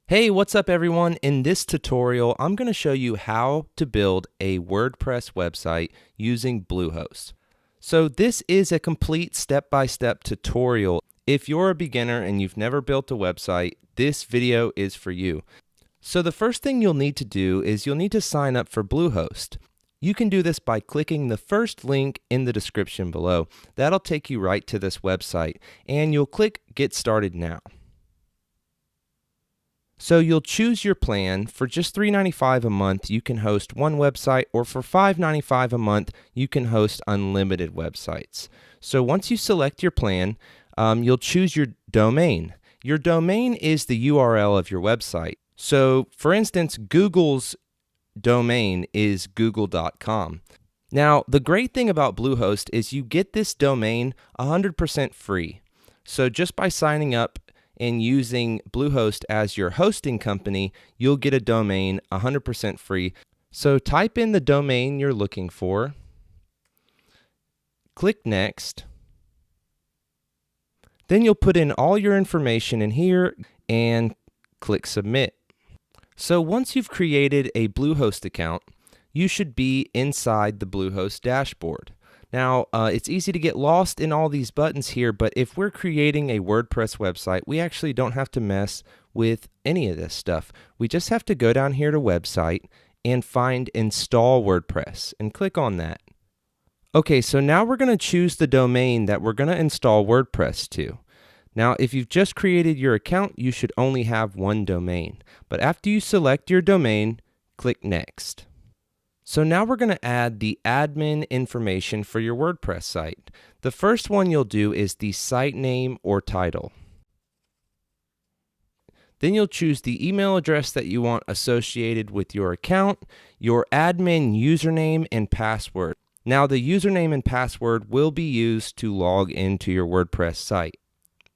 Hey, what's up everyone? In this tutorial, I'm going to show you how to build a WordPress website using Bluehost. So this is a complete step-by-step tutorial. If you're a beginner and you've never built a website, this video is for you. So the first thing you'll need to do is you'll need to sign up for Bluehost. You can do this by clicking the first link in the description below. That'll take you right to this website, and you'll click Get Started Now. So you'll choose your plan. For just $3.95 a month, you can host one website, or for $5.95 a month, you can host unlimited websites. So once you select your plan, you'll choose your domain. Your domain is the URL of your website. So for instance, Google's domain is google.com. Now, the great thing about Bluehost is you get this domain 100% free. So just by signing up and using Bluehost as your hosting company, you'll get a domain 100% free. So type in the domain you're looking for, click Next, then you'll put in all your information in here and click Submit. So once you've created a Bluehost account, you should be inside the Bluehost dashboard. Now, it's easy to get lost in all these buttons here, but if we're creating a WordPress website, we actually don't have to mess with any of this stuff. We just have to go down here to Website and find Install WordPress and click on that. Okay, so now we're going to choose the domain that we're going to install WordPress to. Now, if you've just created your account, you should only have one domain. But after you select your domain, click Next. So now we're going to add the admin information for your WordPress site. The first one you'll do is the site name or title. Then you'll choose the email address that you want associated with your account, your admin username and password. Now the username and password will be used to log into your WordPress site.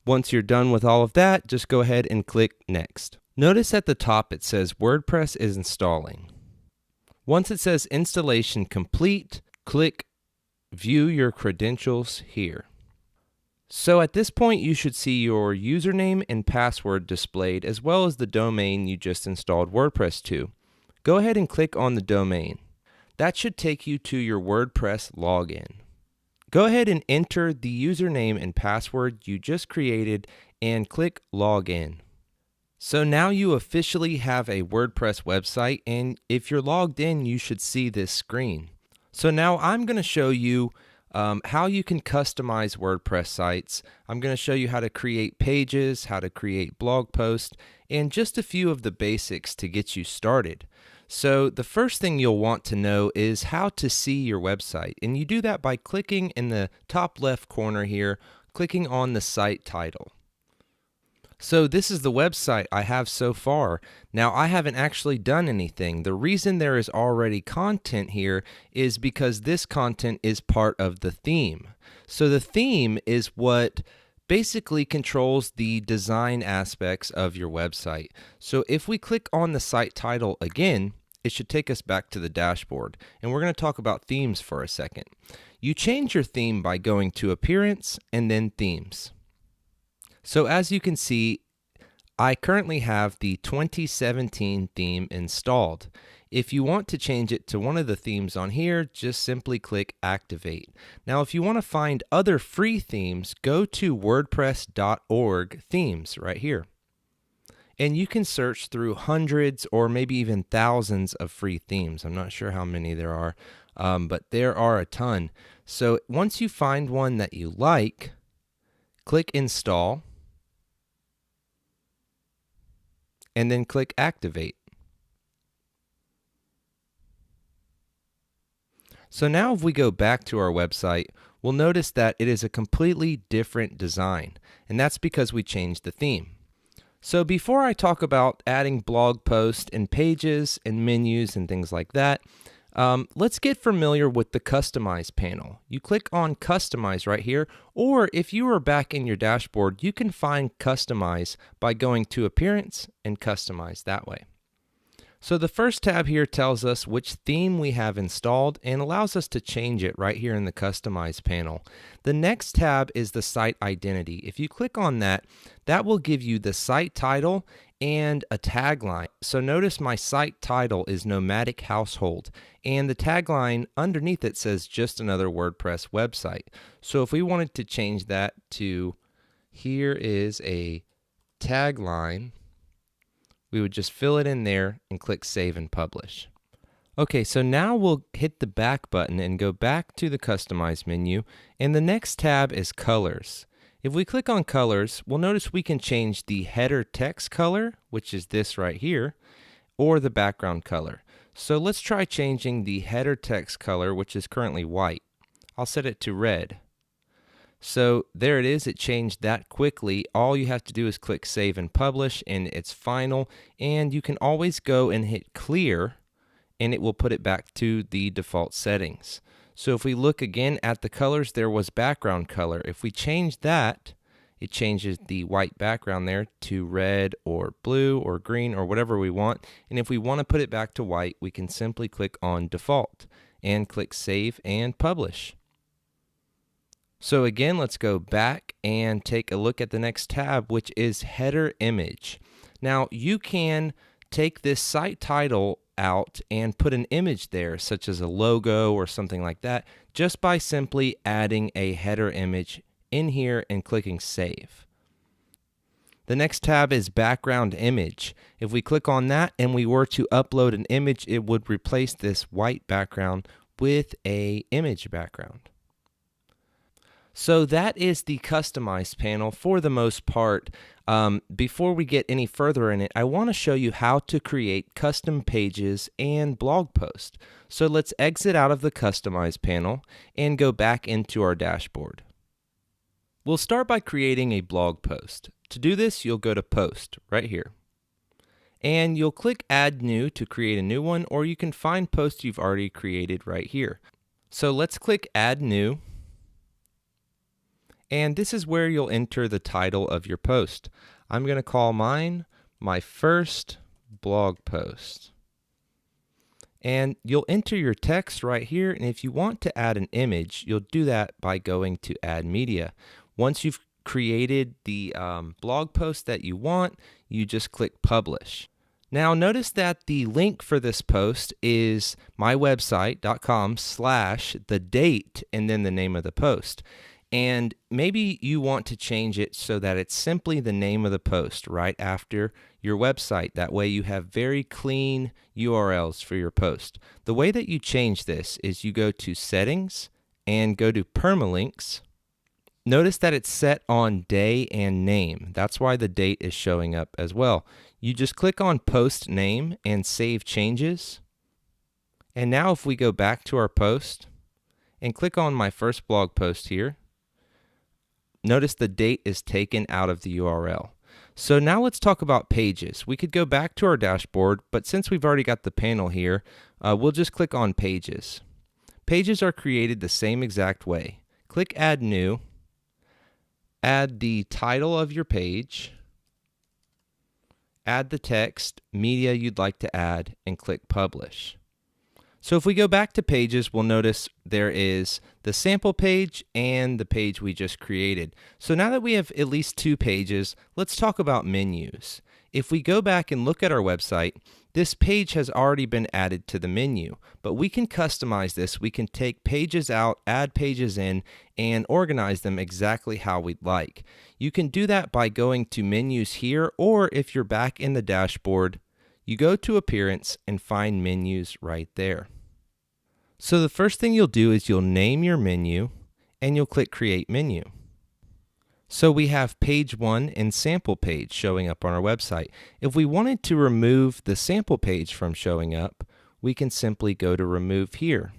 Once you're done with all of that, just go ahead and click Next. Notice at the top it says WordPress is installing. Once it says installation complete, click View Your Credentials here. So at this point, you should see your username and password displayed, as well as the domain you just installed WordPress to. Go ahead and click on the domain. That should take you to your WordPress login. Go ahead and enter the username and password you just created and click Login. So now you officially have a WordPress website, and if you're logged in, you should see this screen. So now I'm going to show you how you can customize WordPress sites. I'm going to show you how to create pages, how to create blog posts, and just a few of the basics to get you started. So the first thing you'll want to know is how to see your website, and you do that by clicking in the top left corner here, clicking on the site title. So this is the website I have so far. Now I haven't actually done anything. The reason there is already content here is because this content is part of the theme. So the theme is what basically controls the design aspects of your website. So if we click on the site title again, it should take us back to the dashboard. And we're going to talk about themes for a second. You change your theme by going to Appearance and then Themes. So as you can see, I currently have the 2017 theme installed. If you want to change it to one of the themes on here, just simply click Activate. Now, if you want to find other free themes, go to wordpress.org themes right here. And you can search through hundreds or maybe even thousands of free themes. I'm not sure how many there are, but there are a ton. So once you find one that you like, click Install, and then click Activate. So now if we go back to our website, we'll notice that it is a completely different design, and that's because we changed the theme. So before I talk about adding blog posts and pages and menus and things like that, let's get familiar with the Customize panel. You click on Customize right here, or if you are back in your dashboard, you can find Customize by going to Appearance and Customize that way. So the first tab here tells us which theme we have installed and allows us to change it right here in the Customize panel. The next tab is the site identity. If you click on that, that will give you the site title and a tagline. So notice my site title is Nomadic Household, and the tagline underneath it says just another WordPress website. So if we wanted to change that to here is a tagline, we would just fill it in there and click Save and Publish. Okay, so now we'll hit the back button and go back to the Customize menu, and the next tab is Colors. If we click on Colors, we'll notice we can change the header text color, which is this right here, or the background color. So let's try changing the header text color, which is currently white. I'll set it to red. So there it is, it changed that quickly. All you have to do is click Save and Publish, and it's final, and you can always go and hit Clear, and it will put it back to the default settings. So if we look again at the colors, there was background color. If we change that, it changes the white background there to red or blue or green or whatever we want. And if we want to put it back to white, we can simply click on Default and click Save and Publish. So again, let's go back and take a look at the next tab, which is Header Image. Now you can take this site title out and put an image there, such as a logo or something like that, just by simply adding a header image in here and clicking Save. The next tab is Background Image. If we click on that and we were to upload an image, it would replace this white background with an image background. So that is the Customize panel for the most part. Before we get any further in it, I want to show you how to create custom pages and blog posts. So let's exit out of the Customize panel and go back into our dashboard. We'll start by creating a blog post. To do this, you'll go to Post right here. And you'll click Add New to create a new one, or you can find posts you've already created right here. So let's click Add New. And this is where you'll enter the title of your post. I'm going to call mine My First Blog Post. And you'll enter your text right here, and if you want to add an image, you'll do that by going to Add Media. Once you've created the blog post that you want, you just click Publish. Now notice that the link for this post is mywebsite.com/the date and then the name of the post. And maybe you want to change it so that it's simply the name of the post right after your website. That way you have very clean URLs for your post. The way that you change this is you go to Settings and go to Permalinks. Notice that it's set on day and name. That's why the date is showing up as well. You just click on Post Name and Save Changes. And now if we go back to our post and click on My First Blog Post here, notice the date is taken out of the URL. So now let's talk about pages. We could go back to our dashboard, but since we've already got the panel here, we'll just click on Pages. Pages are created the same exact way. Click Add New, add the title of your page, add the text, media you'd like to add, and click Publish. So if we go back to Pages, we'll notice there is the sample page and the page we just created. So now that we have at least two pages, let's talk about menus. If we go back and look at our website, this page has already been added to the menu, but we can customize this. We can take pages out, add pages in, and organize them exactly how we'd like. You can do that by going to Menus here, or if you're back in the dashboard, you go to Appearance and find Menus right there. So the first thing you'll do is you'll name your menu and you'll click Create Menu. So we have Page 1 and Sample Page showing up on our website. If we wanted to remove the sample page from showing up, we can simply go to Remove here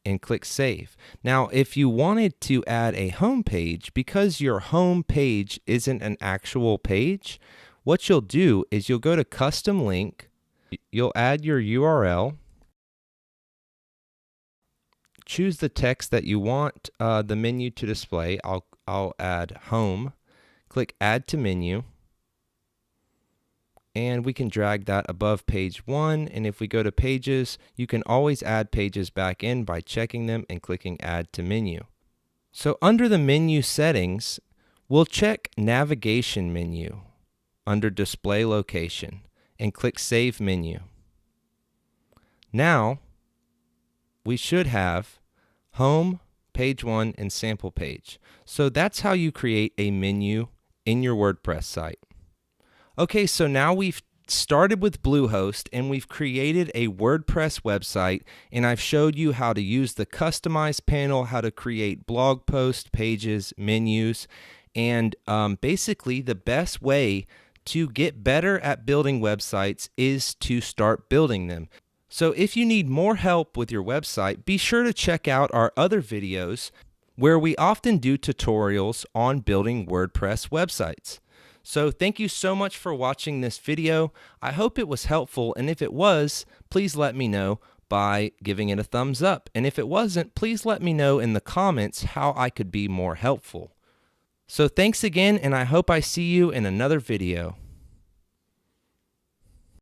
and click Save. Now, if you wanted to add a home page, because your home page isn't an actual page, what you'll do is you'll go to Custom Link, you'll add your URL, choose the text that you want the menu to display. I'll add Home, click Add to Menu, and we can drag that above page 1, and if we go to Pages, you can always add pages back in by checking them and clicking Add to Menu. So under the menu settings, we'll check Navigation Menu. under Display Location and click Save Menu. Now, we should have Home, Page 1, and Sample Page. So that's how you create a menu in your WordPress site. Okay, so now we've started with Bluehost and we've created a WordPress website, and I've showed you how to use the Customize panel, how to create blog posts, pages, menus, and basically the best way to get better at building websites is to start building them. So if you need more help with your website, be sure to check out our other videos where we often do tutorials on building WordPress websites. So thank you so much for watching this video. I hope it was helpful, and if it was, please let me know by giving it a thumbs up. And if it wasn't, please let me know in the comments how I could be more helpful. So thanks again, and I hope I see you in another video.